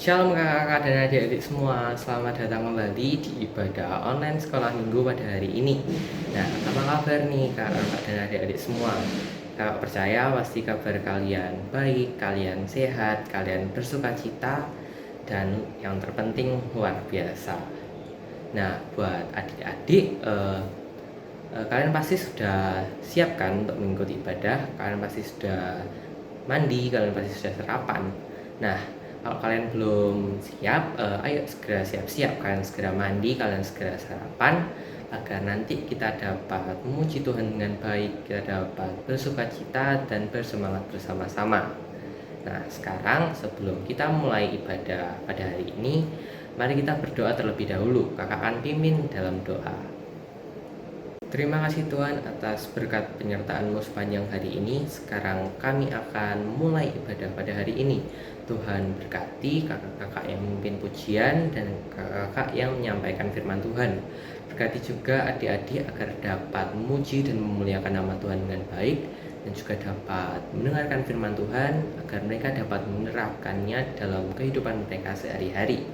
Shalom kakak-kakak dan adik-adik semua, selamat datang kembali di ibadah online sekolah minggu pada hari ini. Nah, apa kabar nih kakak-kakak dan adik-adik semua? Kakak percaya pasti kabar kalian baik, kalian sehat, kalian bersukacita, dan yang terpenting luar biasa. Nah, buat adik-adik, kalian pasti sudah siap kan untuk mengikuti ibadah? Kalian pasti sudah mandi, kalian pasti sudah sarapan. Nah, kalau kalian belum siap, ayo segera siap-siap, kalian segera mandi, kalian segera sarapan, agar nanti kita dapat memuji Tuhan dengan baik, kita dapat bersukacita dan bersemangat bersama-sama. Nah, sekarang sebelum kita mulai ibadah pada hari ini, mari kita berdoa terlebih dahulu. Kakak akan pimpin dalam doa. Terima kasih Tuhan atas berkat penyertaan-Mu sepanjang hari ini. Sekarang kami akan mulai ibadah pada hari ini. Tuhan berkati kakak-kakak yang memimpin pujian dan kakak-kakak yang menyampaikan firman Tuhan. Berkati juga adik-adik agar dapat memuji dan memuliakan nama Tuhan dengan baik, dan juga dapat mendengarkan firman Tuhan agar mereka dapat menerapkannya dalam kehidupan mereka sehari-hari.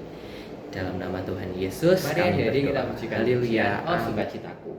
Dalam nama Tuhan Yesus, mari adik-adik kita berdoa. pujikan Haleluya. pujian, Oh Amin. Sukacitaku.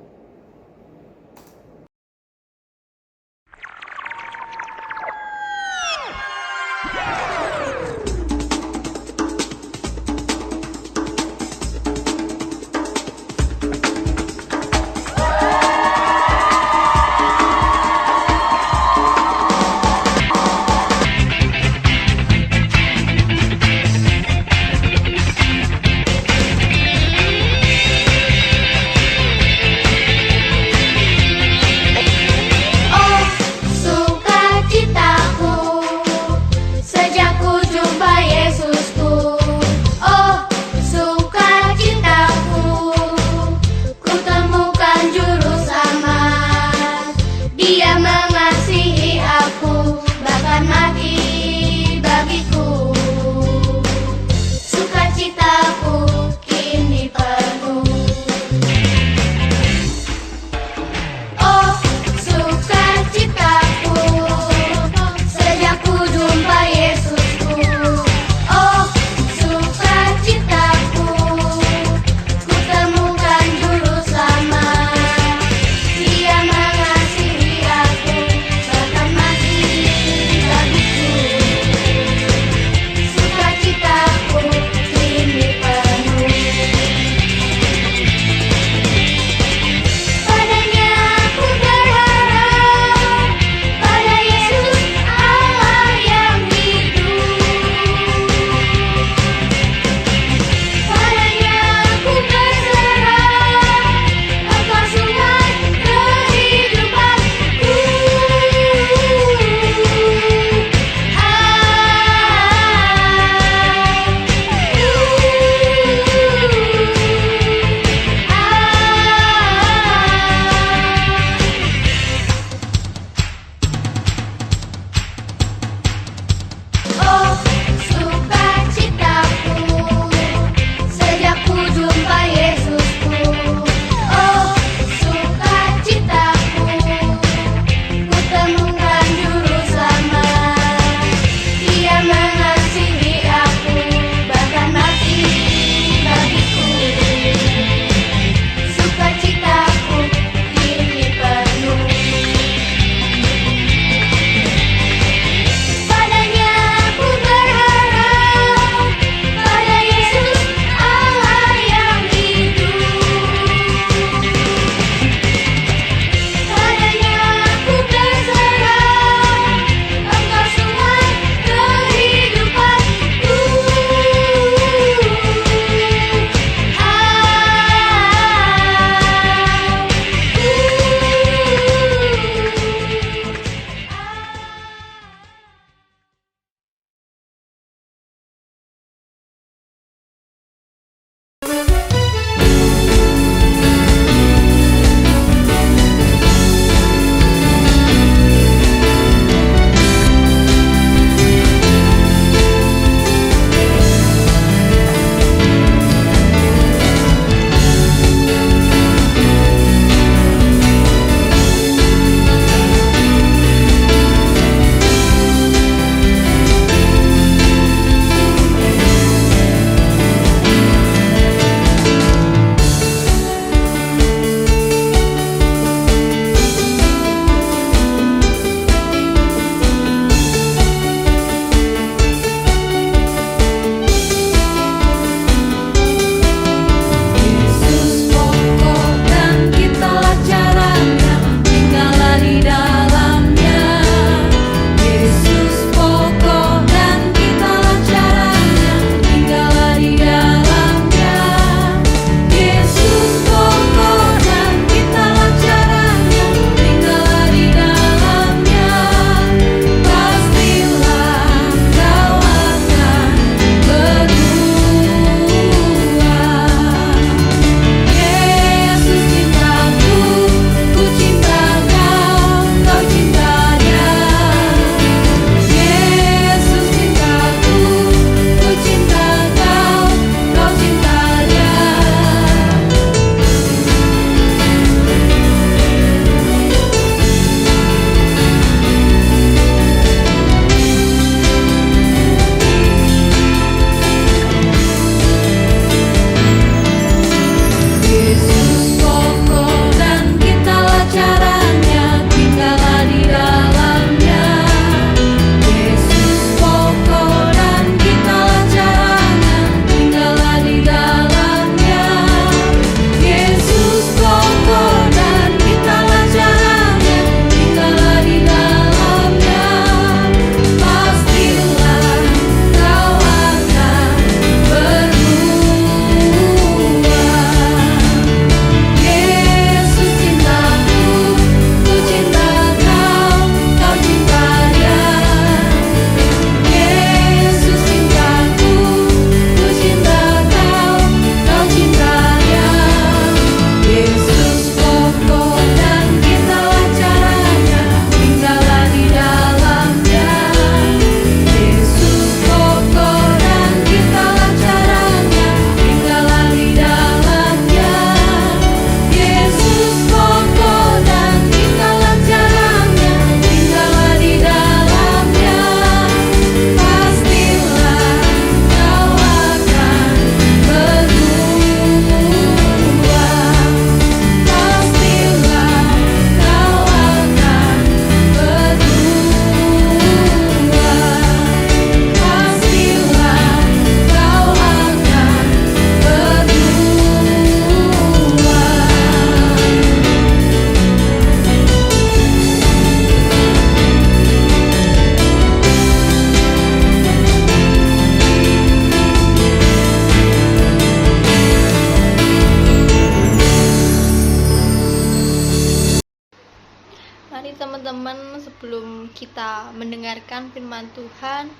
kita mendengarkan firman Tuhan,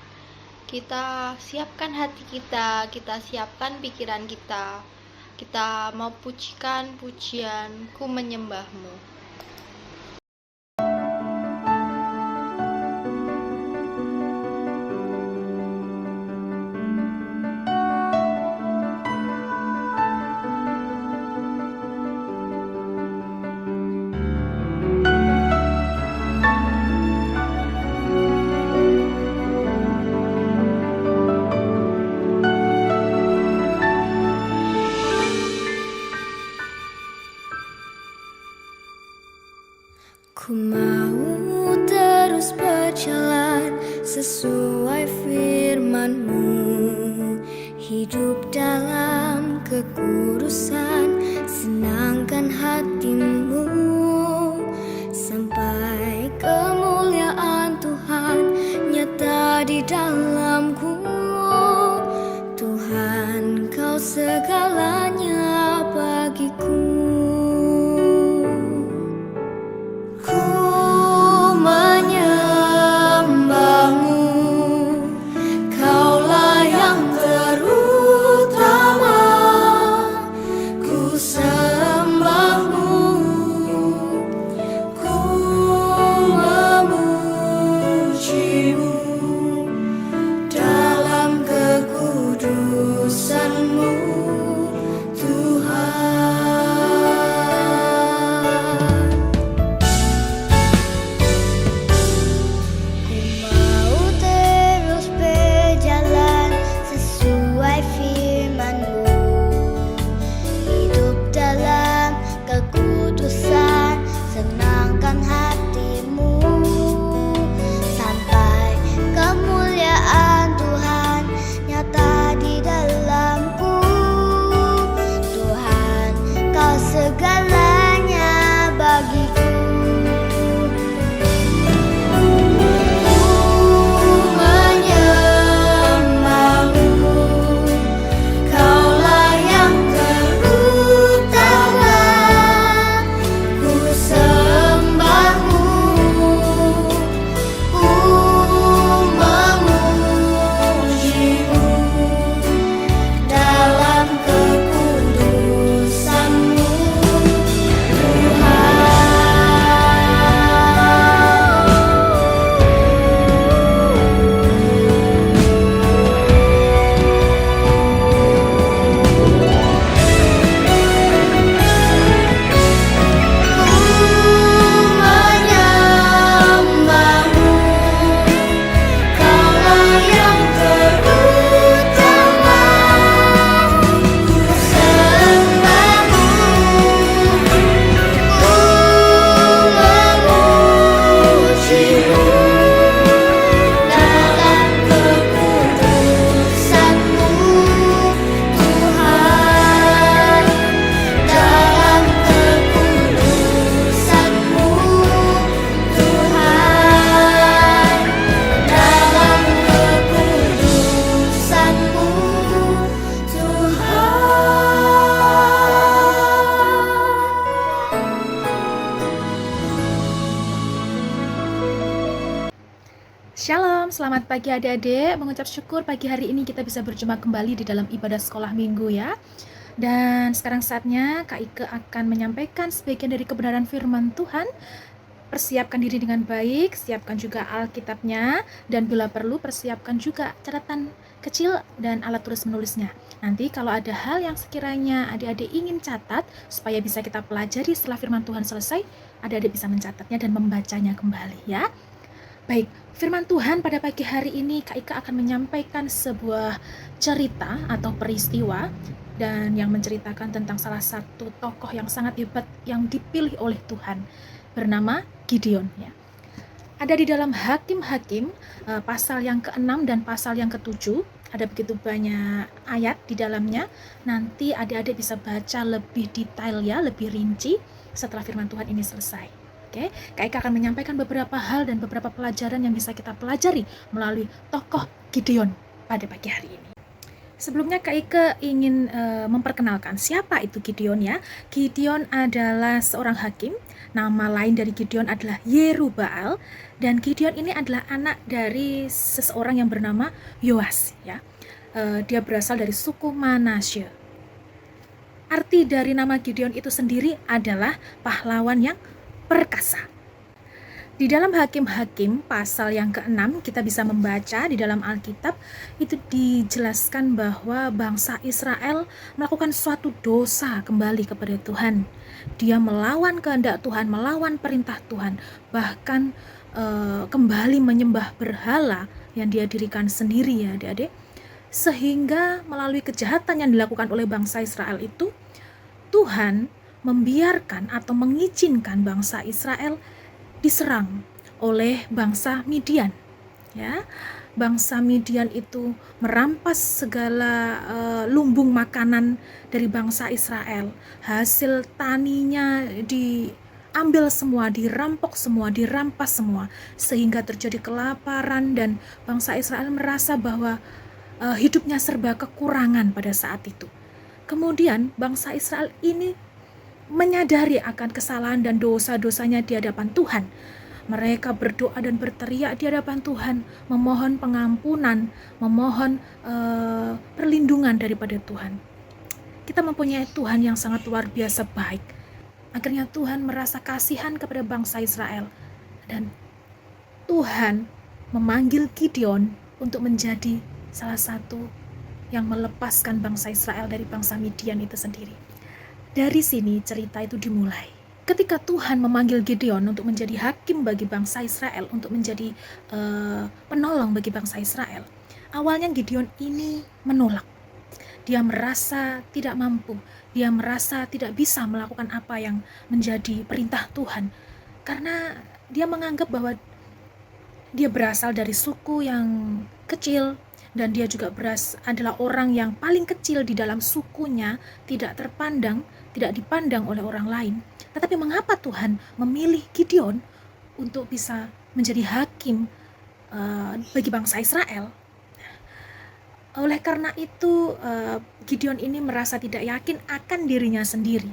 kita siapkan hati kita siapkan pikiran kita. Kita mau pujikan pujian Ku Menyembahmu. Ku mau terus berjalan sesuai firman-Mu, hidup dalam kekudusan, senangkan hati-Mu, sampai kemuliaan Tuhan nyata di dalamku. Tuhan, Kau segalanya bagiku. Shalom, selamat pagi adik-adik. Mengucap syukur pagi hari ini kita bisa berjumpa kembali di dalam ibadah sekolah minggu ya. Dan sekarang saatnya Kak Ike akan menyampaikan sebagian dari kebenaran firman Tuhan. Persiapkan diri dengan baik, siapkan juga Alkitabnya, dan bila perlu persiapkan juga catatan kecil dan alat tulis menulisnya. Nanti kalau ada hal yang sekiranya adik-adik ingin catat supaya bisa kita pelajari setelah firman Tuhan selesai, adik-adik bisa mencatatnya dan membacanya kembali ya. Baik, firman Tuhan pada pagi hari ini Kak Ika akan menyampaikan sebuah cerita atau peristiwa dan yang menceritakan tentang salah satu tokoh yang sangat hebat yang dipilih oleh Tuhan bernama Gideon ya. Ada di dalam Hakim-Hakim pasal yang ke-6 dan pasal yang ke-7, ada begitu banyak ayat di dalamnya. Nanti adik-adik bisa baca lebih detail ya, lebih rinci setelah firman Tuhan ini selesai. Oke, Kak Ika akan menyampaikan beberapa hal dan beberapa pelajaran yang bisa kita pelajari melalui tokoh Gideon pada pagi hari ini. Sebelumnya Kak Ika ingin memperkenalkan siapa itu Gideon ya. Gideon adalah seorang hakim. Nama lain dari Gideon adalah Yerubbaal, dan Gideon ini adalah anak dari seseorang yang bernama Yoas, ya. Dia berasal dari suku Manasye. Arti dari nama Gideon itu sendiri adalah pahlawan yang perkasa. Di dalam Hakim-Hakim pasal yang ke-6 kita bisa membaca di dalam Alkitab itu dijelaskan bahwa bangsa Israel melakukan suatu dosa kembali kepada Tuhan. Dia melawan kehendak Tuhan, melawan perintah Tuhan, bahkan kembali menyembah berhala yang dia dirikan sendiri, ya adik-adik. Sehingga melalui kejahatan yang dilakukan oleh bangsa Israel itu, Tuhan membiarkan atau mengizinkan bangsa Israel diserang oleh bangsa Midian, ya. Bangsa Midian itu merampas segala lumbung makanan dari bangsa Israel. Hasil taninya diambil semua, dirampok semua, dirampas semua, sehingga terjadi kelaparan dan bangsa Israel merasa bahwa hidupnya serba kekurangan pada saat itu. Kemudian bangsa Israel ini menyadari akan kesalahan dan dosa-dosanya di hadapan Tuhan. Mereka berdoa dan berteriak di hadapan Tuhan, memohon pengampunan, memohon perlindungan daripada Tuhan. Kita mempunyai Tuhan yang sangat luar biasa baik. Akhirnya Tuhan merasa kasihan kepada bangsa Israel, dan Tuhan memanggil Gideon untuk menjadi salah satu yang melepaskan bangsa Israel dari bangsa Midian itu sendiri. Dari sini cerita itu dimulai. Ketika Tuhan memanggil Gideon untuk menjadi hakim bagi bangsa Israel, untuk menjadi penolong bagi bangsa Israel, awalnya Gideon ini menolak. Dia merasa tidak mampu, dia merasa tidak bisa melakukan apa yang menjadi perintah Tuhan, karena dia menganggap bahwa dia berasal dari suku yang kecil, dan dia juga adalah orang yang paling kecil di dalam sukunya, tidak dipandang oleh orang lain. Tetapi mengapa Tuhan memilih Gideon untuk bisa menjadi hakim bagi bangsa Israel? Oleh karena itu, Gideon ini merasa tidak yakin akan dirinya sendiri.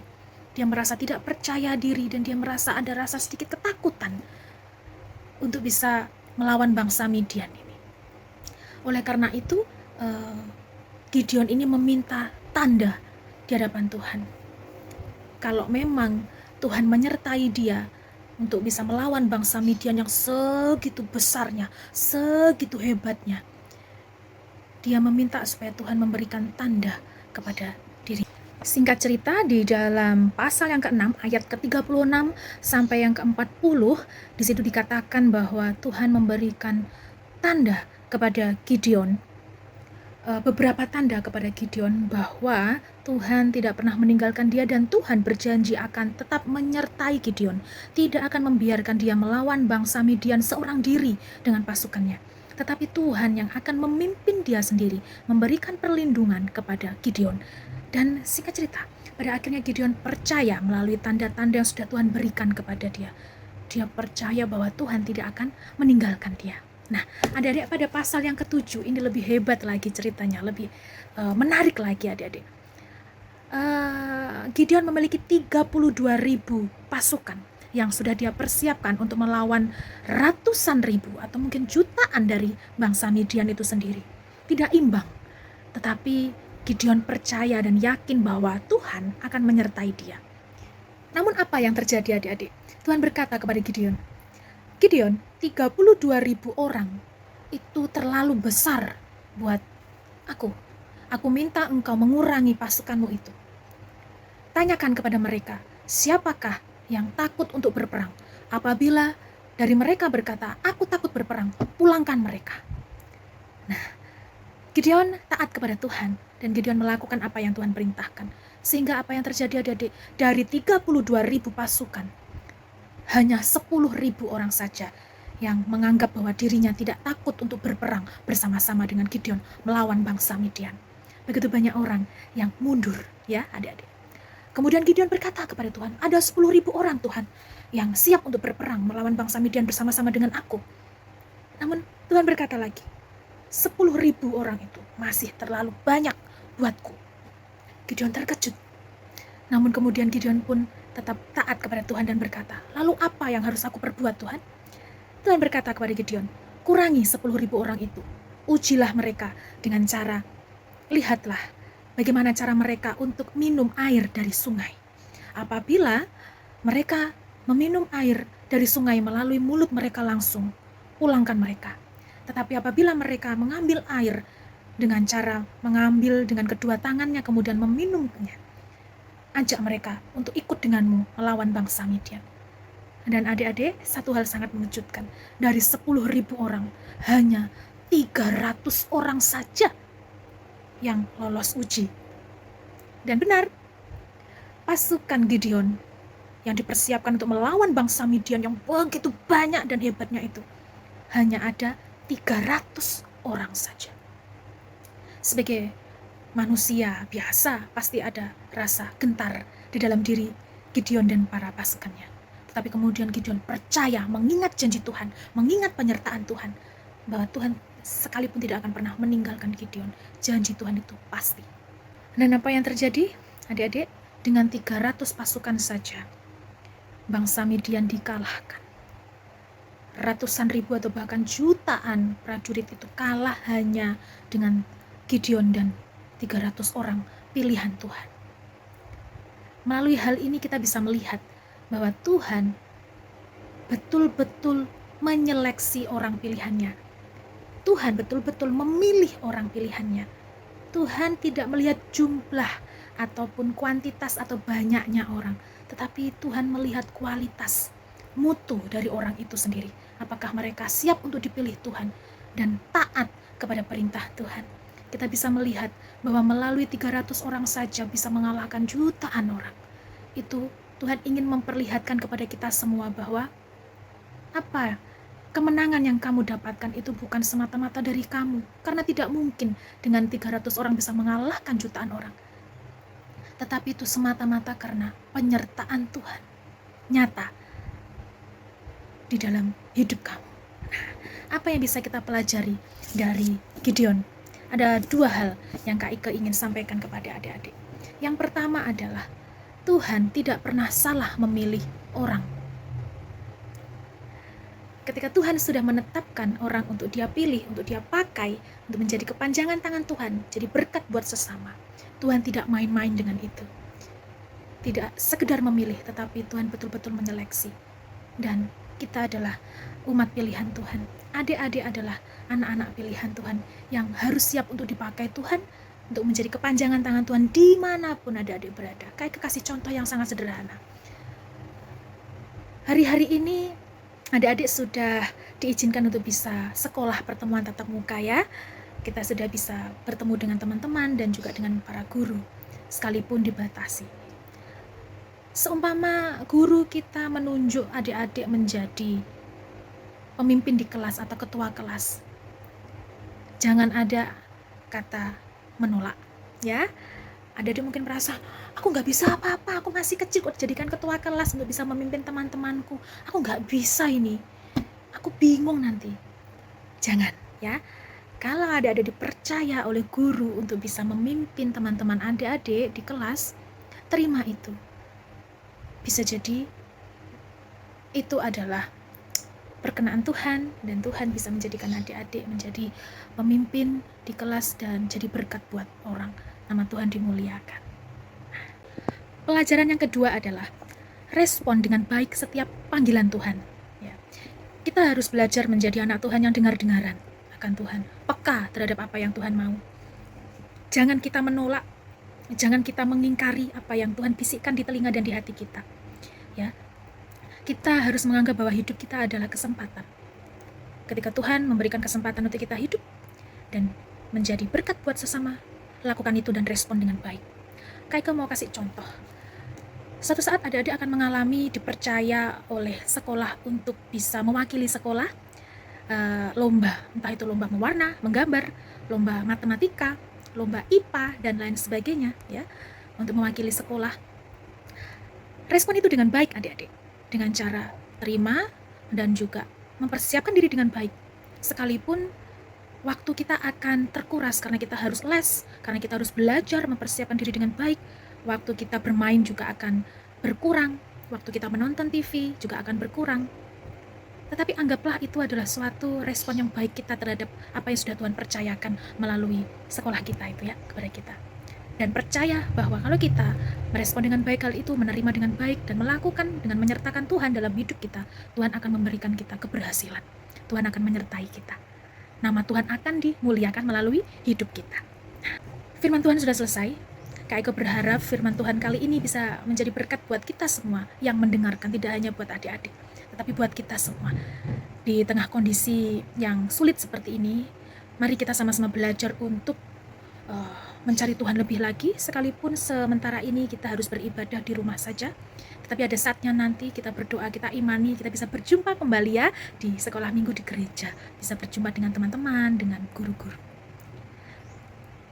Dia merasa tidak percaya diri, dan dia merasa ada rasa sedikit ketakutan untuk bisa melawan bangsa Midian ini. Oleh karena itu, Gideon ini meminta tanda di hadapan Tuhan. Kalau memang Tuhan menyertai dia untuk bisa melawan bangsa Midian yang segitu besarnya, segitu hebatnya, dia meminta supaya Tuhan memberikan tanda kepada diri. Singkat cerita, di dalam pasal yang ke-6 ayat ke-36 sampai yang ke-40, di situ dikatakan bahwa Tuhan memberikan tanda kepada Gideon, beberapa tanda kepada Gideon bahwa Tuhan tidak pernah meninggalkan dia, dan Tuhan berjanji akan tetap menyertai Gideon, tidak akan membiarkan dia melawan bangsa Midian seorang diri dengan pasukannya, tetapi Tuhan yang akan memimpin dia sendiri, memberikan perlindungan kepada Gideon. Dan singkat cerita, pada akhirnya Gideon percaya melalui tanda-tanda yang sudah Tuhan berikan kepada dia. Dia percaya bahwa Tuhan tidak akan meninggalkan dia. Nah, adik-adik, pada pasal yang ke-7 ini lebih hebat lagi ceritanya, lebih menarik lagi adik-adik. Gideon memiliki 32.000 pasukan yang sudah dia persiapkan untuk melawan ratusan ribu atau mungkin jutaan dari bangsa Midian itu sendiri. Tidak imbang, tetapi Gideon percaya dan yakin bahwa Tuhan akan menyertai dia. Namun apa yang terjadi adik-adik? Tuhan berkata kepada Gideon, Gideon, 32.000 orang itu terlalu besar buat aku. Aku minta engkau mengurangi pasukanmu itu. Tanyakan kepada mereka, siapakah yang takut untuk berperang? Apabila dari mereka berkata, aku takut berperang, pulangkan mereka. Nah, Gideon taat kepada Tuhan, dan Gideon melakukan apa yang Tuhan perintahkan. Sehingga apa yang terjadi adik-adik, dari 32.000 pasukan, hanya 10.000 orang saja yang menganggap bahwa dirinya tidak takut untuk berperang bersama-sama dengan Gideon melawan bangsa Midian. Begitu banyak orang yang mundur, ya adik-adik. Kemudian Gideon berkata kepada Tuhan, ada 10.000 orang Tuhan yang siap untuk berperang melawan bangsa Midian bersama-sama dengan aku. Namun Tuhan berkata lagi, 10.000 orang itu masih terlalu banyak buatku. Gideon terkejut. Namun kemudian Gideon pun tetap taat kepada Tuhan dan berkata, lalu apa yang harus aku perbuat Tuhan? Tuhan berkata kepada Gideon, kurangi 10.000 orang itu. Ujilah mereka dengan cara, lihatlah bagaimana cara mereka untuk minum air dari sungai. Apabila mereka meminum air dari sungai melalui mulut mereka langsung, pulangkan mereka. Tetapi apabila mereka mengambil air dengan cara mengambil dengan kedua tangannya kemudian meminumnya, ajak mereka untuk ikut denganmu melawan bangsa Midian. Dan adik-adik, satu hal sangat mengejutkan. Dari 10.000 orang, hanya 300 orang saja yang lolos uji. Dan benar, pasukan Gideon yang dipersiapkan untuk melawan bangsa Midian yang begitu banyak dan hebatnya itu, hanya ada 300 orang saja. Sebagai manusia biasa, pasti ada rasa gentar di dalam diri Gideon dan para pasukannya. Tetapi kemudian Gideon percaya, mengingat janji Tuhan, mengingat penyertaan Tuhan, bahwa Tuhan sekalipun tidak akan pernah meninggalkan Gideon. Janji Tuhan itu pasti. Dan apa yang terjadi? Adik-adik, dengan 300 pasukan saja, bangsa Midian dikalahkan. Ratusan ribu atau bahkan jutaan prajurit itu kalah hanya dengan Gideon dan 300 orang pilihan Tuhan. Melalui hal ini kita bisa melihat bahwa Tuhan betul-betul menyeleksi orang pilihannya. Tuhan betul-betul memilih orang pilihannya. Tuhan tidak melihat jumlah ataupun kuantitas atau banyaknya orang, tetapi Tuhan melihat kualitas, mutu dari orang itu sendiri. Apakah mereka siap untuk dipilih Tuhan dan taat kepada perintah Tuhan. Kita bisa melihat bahwa melalui 300 orang saja bisa mengalahkan jutaan orang. Itu Tuhan ingin memperlihatkan kepada kita semua bahwa kemenangan yang kamu dapatkan itu bukan semata-mata dari kamu. Karena tidak mungkin dengan 300 orang bisa mengalahkan jutaan orang. Tetapi itu semata-mata karena penyertaan Tuhan nyata di dalam hidup kamu. Nah, apa yang bisa kita pelajari dari Gideon? Ada dua hal yang Kak Ike ingin sampaikan kepada adik-adik. Yang pertama adalah Tuhan tidak pernah salah memilih orang. Ketika Tuhan sudah menetapkan orang untuk dia pilih, untuk dia pakai, untuk menjadi kepanjangan tangan Tuhan, jadi berkat buat sesama, Tuhan tidak main-main dengan itu. Tidak sekedar memilih, tetapi Tuhan betul-betul menyeleksi. Dan kita adalah umat pilihan Tuhan. Adik-adik adalah anak-anak pilihan Tuhan yang harus siap untuk dipakai Tuhan, untuk menjadi kepanjangan tangan Tuhan dimanapun adik-adik berada. Kayak kasih contoh yang sangat sederhana. Hari-hari ini adik-adik sudah diizinkan untuk bisa sekolah pertemuan tatap muka ya. Kita sudah bisa bertemu dengan teman-teman dan juga dengan para guru, sekalipun dibatasi. Seumpama guru kita menunjuk adik-adik menjadi pemimpin di kelas atau ketua kelas, jangan ada kata menolak ya. Adik-adik mungkin merasa, aku gak bisa apa-apa, aku masih kecil kok dijadikan ketua kelas untuk bisa memimpin teman-temanku, aku gak bisa ini, aku bingung nanti. Jangan ya. Kalau adik-adik dipercaya oleh guru untuk bisa memimpin teman-teman adik-adik di kelas, terima itu. Bisa jadi itu adalah perkenaan Tuhan, dan Tuhan bisa menjadikan adik-adik menjadi pemimpin di kelas dan jadi berkat buat orang. Nama Tuhan dimuliakan. Pelajaran yang kedua adalah respon dengan baik setiap panggilan Tuhan. Ya. Kita harus belajar menjadi anak Tuhan yang dengar-dengaran akan Tuhan, peka terhadap apa yang Tuhan mau. Jangan kita menolak, jangan kita mengingkari apa yang Tuhan bisikkan di telinga dan di hati kita. Ya, kita harus menganggap bahwa hidup kita adalah kesempatan. Ketika Tuhan memberikan kesempatan untuk kita hidup dan menjadi berkat buat sesama, lakukan itu dan respon dengan baik. Kayak mau kasih contoh. Suatu saat adik-adik akan mengalami dipercaya oleh sekolah untuk bisa mewakili sekolah lomba, entah itu lomba mewarna, menggambar, lomba matematika, lomba IPA dan lain sebagainya ya, untuk mewakili sekolah. Respon itu dengan baik adik-adik, dengan cara terima dan juga mempersiapkan diri dengan baik. Sekalipun waktu kita akan terkuras karena kita harus les, karena kita harus belajar mempersiapkan diri dengan baik. Waktu kita bermain juga akan berkurang, waktu kita menonton TV juga akan berkurang. Tetapi anggaplah itu adalah suatu respon yang baik kita terhadap apa yang sudah Tuhan percayakan melalui sekolah kita itu ya, kepada kita. Dan percaya bahwa kalau kita merespon dengan baik hal itu, menerima dengan baik dan melakukan dengan menyertakan Tuhan dalam hidup kita, Tuhan akan memberikan kita keberhasilan. Tuhan akan menyertai kita. Nama Tuhan akan dimuliakan melalui hidup kita. Firman Tuhan sudah selesai. Kak Iko berharap firman Tuhan kali ini bisa menjadi berkat buat kita semua yang mendengarkan, tidak hanya buat adik-adik, tetapi buat kita semua. Di tengah kondisi yang sulit seperti ini, mari kita sama-sama belajar untuk mencari Tuhan lebih lagi, sekalipun sementara ini kita harus beribadah di rumah saja. Tetapi ada saatnya nanti kita berdoa, kita imani, kita bisa berjumpa kembali ya di sekolah minggu di gereja. Bisa berjumpa dengan teman-teman, dengan guru-guru.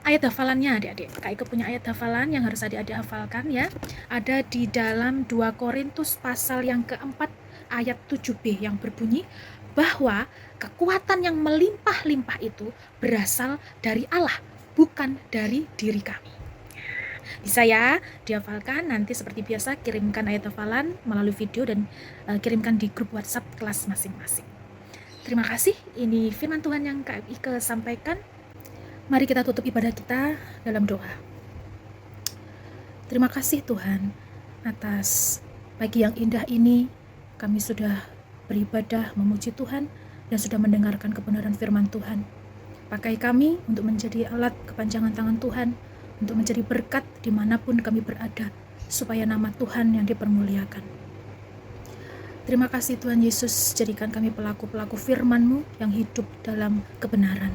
Ayat hafalannya adik-adik, Kak Iko punya ayat hafalan yang harus adik-adik hafalkan ya. Ada di dalam 2 Korintus pasal yang keempat ayat 7b yang berbunyi bahwa kekuatan yang melimpah-limpah itu berasal dari Allah, bukan dari diri kami. Bisa ya dihafalkan, nanti seperti biasa kirimkan ayat hafalan melalui video dan kirimkan di grup WhatsApp kelas masing-masing. Terima kasih, ini firman Tuhan yang Kak Ike sampaikan. Mari kita tutup ibadah kita dalam doa. Terima kasih Tuhan atas pagi yang indah ini. Kami sudah beribadah memuji Tuhan dan sudah mendengarkan kebenaran firman Tuhan. Pakai kami untuk menjadi alat kepanjangan tangan Tuhan, untuk menjadi berkat dimanapun kami berada, supaya nama Tuhan yang dipermuliakan. Terima kasih Tuhan Yesus, jadikan kami pelaku-pelaku firman-Mu yang hidup dalam kebenaran.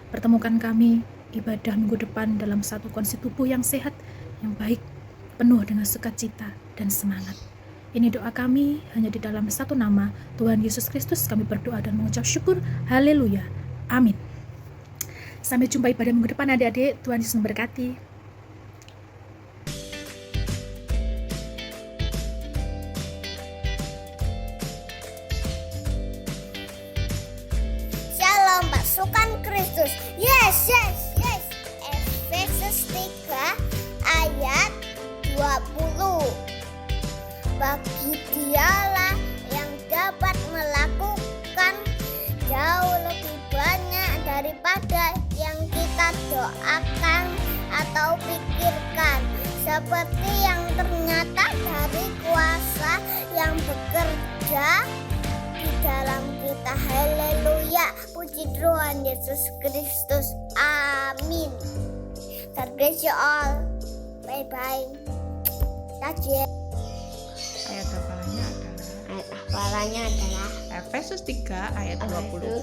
Pertemukan kami ibadah minggu depan dalam satu kondisi tubuh yang sehat, yang baik, penuh dengan sukacita dan semangat. Ini doa kami hanya di dalam satu nama, Tuhan Yesus Kristus. Kami berdoa dan mengucap syukur. Haleluya. Amin. Sampai jumpa ibadah minggu depan adik-adik. Tuhan Yesus memberkati. Shalom pasukan Kristus. Yes. Efesus 3 ayat 20. Bagi Dialah yang dapat melakukan jauh lebih banyak daripada yang kita doakan atau pikirkan, seperti yang ternyata dari kuasa yang bekerja di dalam kita. Haleluya, puji Tuhan Yesus Kristus. Amin. God bless you all. Bye bye. Tajir. Ayat Hafalannya adalah Efesus 3 ayat 20.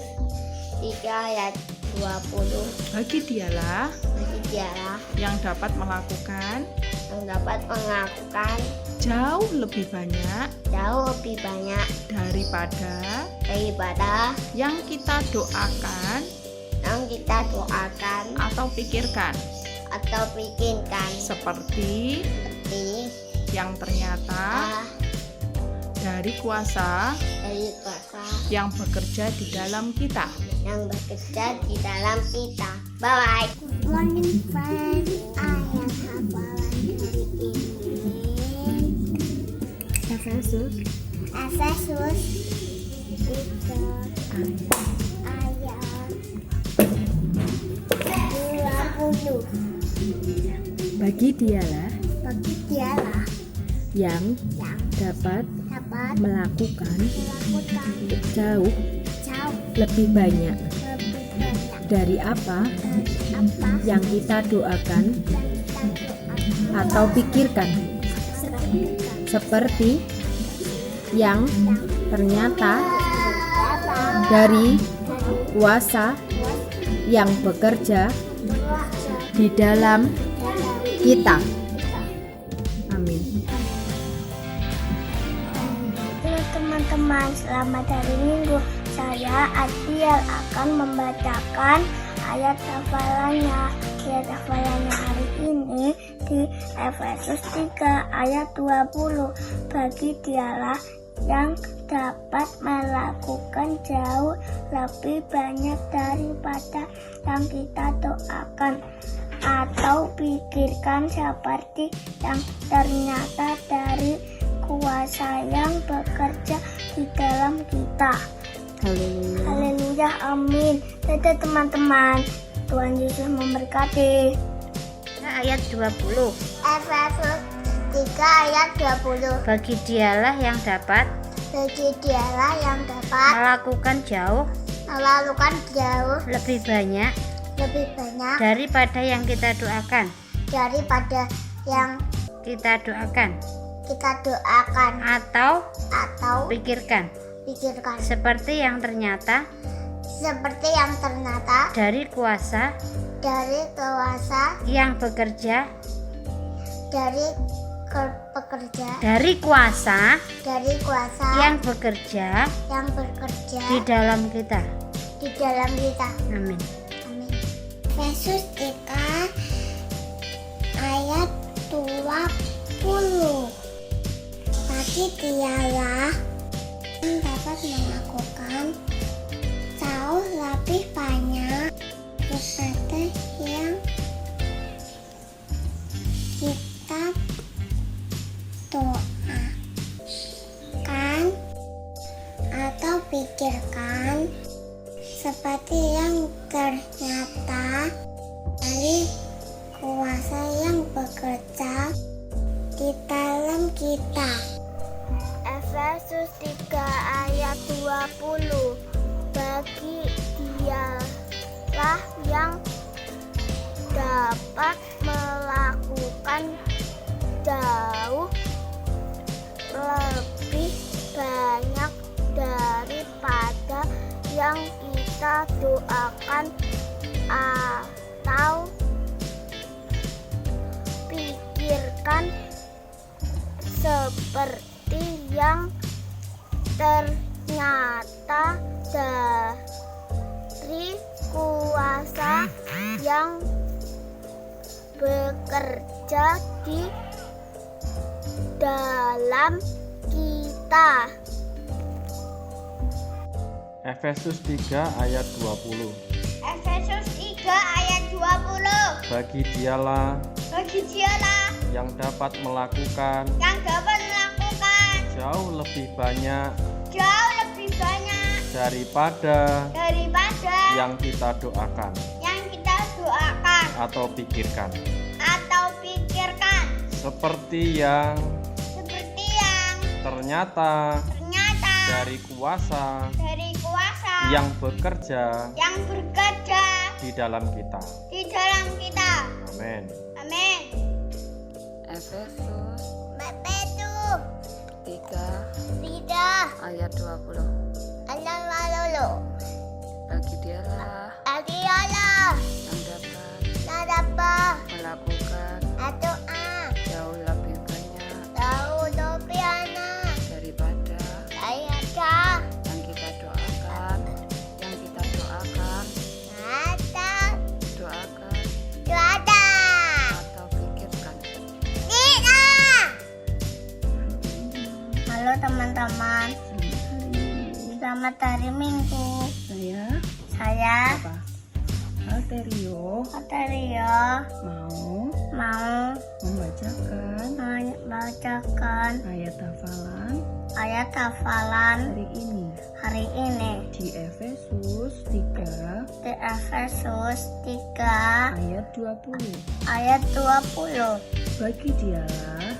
3 ayat 20. Bagi Dialah yang dapat melakukan jauh lebih banyak daripada yang kita doakan atau pikirkan, seperti yang ternyata dari kuasa yang bekerja di dalam kita. Bye. Good morning friends. Ayat hafalan hari ini Efesus 3 ayat 20. Bagi Dialah yang dapat melakukan jauh lebih banyak dari apa yang kita doakan atau pikirkan, seperti yang ternyata dari kuasa yang bekerja di dalam kita. Amin. Teman-teman, selamat hari Minggu. Saya Adiel akan membacakan ayat hafalannya. Ayat hafalannya hari ini di Efesus 3 ayat 20. Bagi Dialah yang dapat melakukan jauh lebih banyak daripada yang kita doakan atau pikirkan, seperti yang ternyata dari kuasa yang bekerja di dalam kita. Haleluya. Haleluya, amin. Dadah teman-teman, Tuhan Yesus memberkati. Ayat 20. Efesus 3 ayat 20. Bagi dialah yang dapat melakukan jauh lebih banyak daripada yang kita doakan kita doakan atau atau pikirkan, pikirkan, seperti yang ternyata dari kuasa yang bekerja dari kuasa yang bekerja di dalam kita. Amin. Amin. Efesus 3 ayat 20. Bagi dialah yang dapat melakukan jauh lebih banyak daripada yang kita doakan atau pikirkan, seperti yang ternyata dari kuasa yang bekerja di dalam kita. Efesus 3 ayat 20. Bagi dialah yang dapat melakukan jauh lebih banyak daripada yang kita doakan atau pikirkan, seperti yang ternyata dari kuasa yang bekerja di dalam kita. Efesus 3 ayat 20. Efesus 3 ayat 20. Bagi dialah yang dapat melakukan jauh lebih banyak daripada yang kita doakan atau pikirkan, seperti yang ternyata dari kuasa yang bekerja di dalam kita. Amin. Efesus 3 ayat 20. Bagi dialah yang dapat melakukan jauh lebih banyak daripada yang kita doakan atau pikirkan. Halo teman-teman, selamat hari Minggu. Saya Alterio mau membacakan ayat hafalan hari ini di Efesus 3 ayat 20. Bagi dialah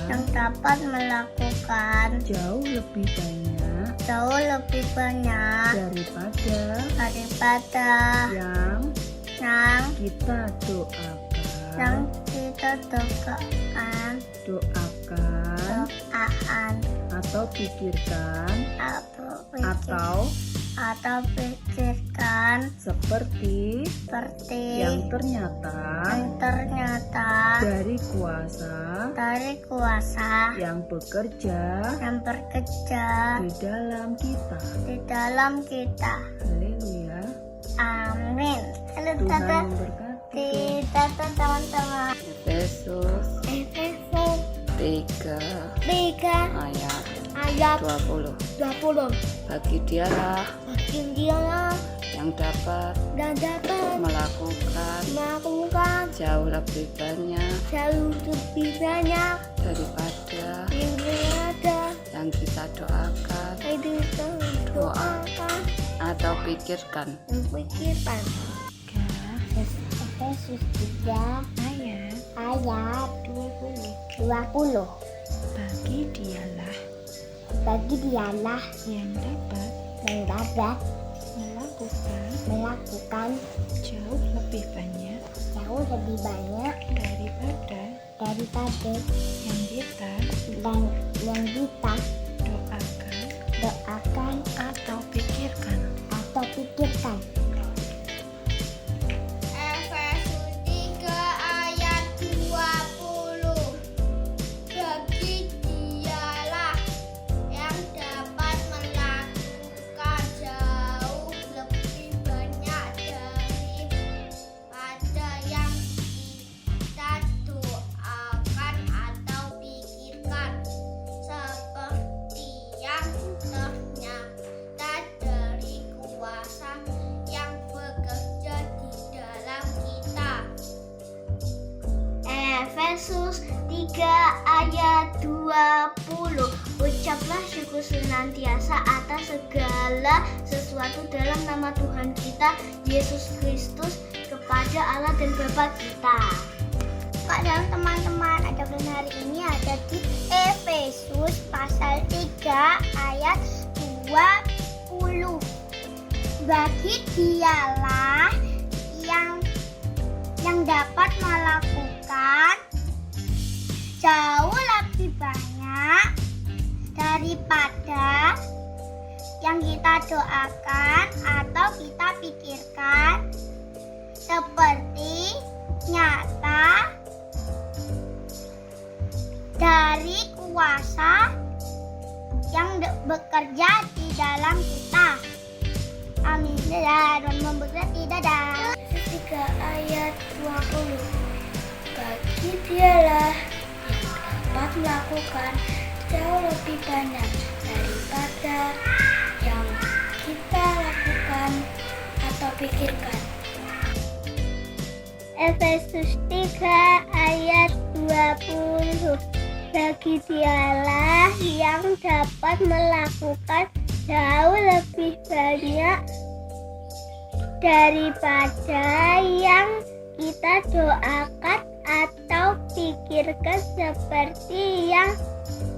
yang dapat melakukan jauh lebih banyak daripada yang kita doakan atau pikirkan seperti yang ternyata dari kuasa yang bekerja di dalam kita. Haleluya. Amin. Halo Tuhan Tata. memberkati. Tata teman-teman. Efesus 3 ayat 20. Bagi dialah yang dapat melakukan jauh lebih banyak daripada yang kita doakan atau pikirkan. Efesus 3 ayat 20. Bagi dialah yang dapat melakukan jauh lebih banyak daripada yang kita yang kita doakan atau pikirkan. Efesus 3 ayat 20. Bagi dialah yang dapat melakukan jauh lebih banyak daripada yang kita doakan atau pikirkan, seperti yang ternyata dari kuasa yang bekerja di dalam kita. Efesus 3 ayat 20. Ucaplah syukur senantiasa atas segala sesuatu dalam nama Tuhan kita Yesus Kristus kepada Allah dan Bapa kita. Kak, dalam teman-teman adablan hari ini ada di Efesus pasal 3 ayat 20. Bagi dialah yang dapat melakukan jauh lebih banyak daripada yang kita doakan atau kita pikirkan, seperti nyata dari kuasa yang bekerja di dalam kita. Amin. Dadah, dan memberkati. Dadah. 3 ayat 20. Bagi dialah yang dapat melakukan jauh lebih banyak daripada yang kita lakukan atau pikirkan. Efesus 3 ayat 20. Bagi dialah yang dapat melakukan jauh lebih banyak daripada yang kita doakan atau pikirkan, seperti yang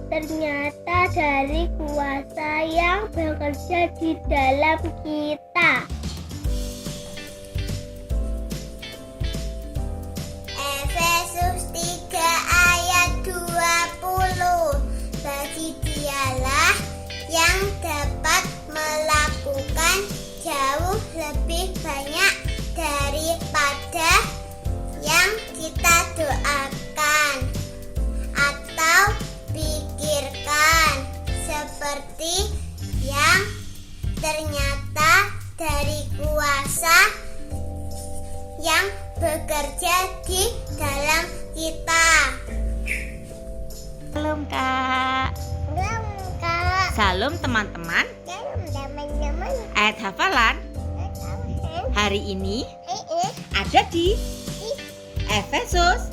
ternyata dari kuasa yang bekerja di dalam kita. Efesus 3 ayat 20. Bagi dialah yang dapat melakukan jauh lebih banyak daripada yang kita doakan atau pikirkan, seperti yang ternyata dari kuasa yang bekerja di dalam kita. Salam Kak. Salam teman-teman. Ayat hafalan hari ini ada di Efesus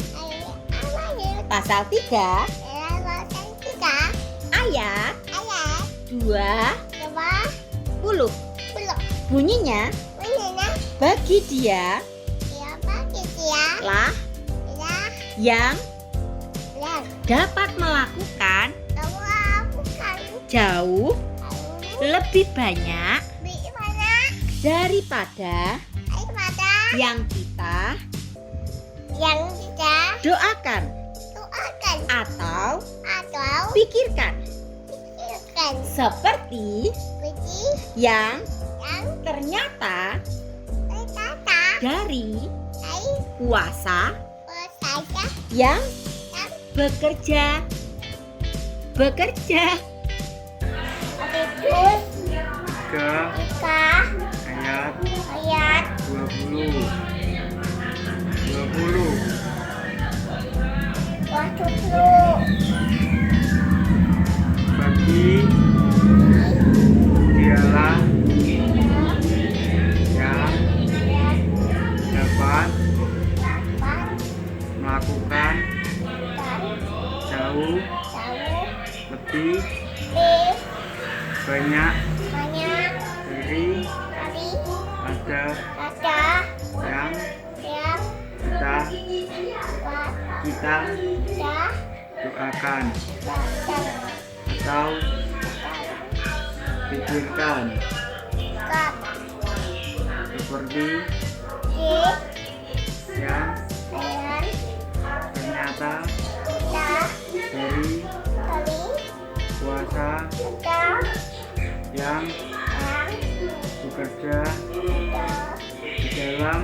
pasal 3 ayat 20. Bunyinya, bagi dia lah yang dapat melakukan jauh lebih banyak daripada yang kita doakan atau pikirkan, seperti yang ternyata dari kuasa yang bekerja. Efesus 3 ayat 20. Bagi dialah yang dapat lebih banyak dari pada yang kita doakan atau pikirkan, seperti yang ternyata dari kuasa yang bekerja di dalam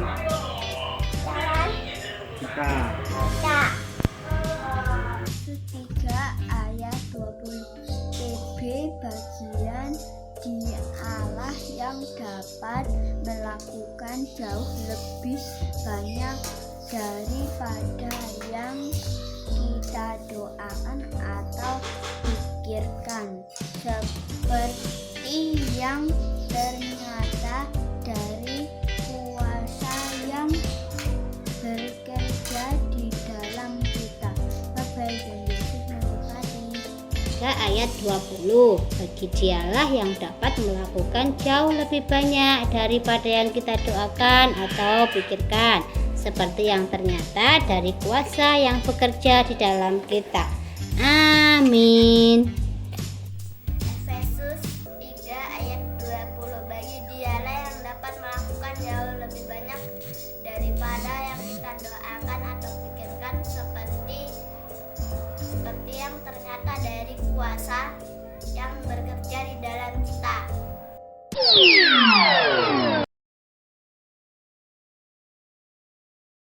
kita. 3 ayat 20 TB bagian dialah yang dapat melakukan jauh lebih banyak daripada yang kita doakan atau pikirkan, seperti yang ternyata dari kuasa yang bekerja di dalam kita. Bapak dan Yesus memberkati. 3 ayat 20 bagi dialah yang dapat melakukan jauh lebih banyak daripada yang kita doakan atau pikirkan, seperti yang ternyata dari kuasa yang bekerja di dalam kita. Amin. Efesus 3 ayat 20 bagi dialah yang dapat melakukan jauh lebih banyak daripada yang kita doakan atau pikirkan, seperti yang ternyata dari kuasa yang bekerja di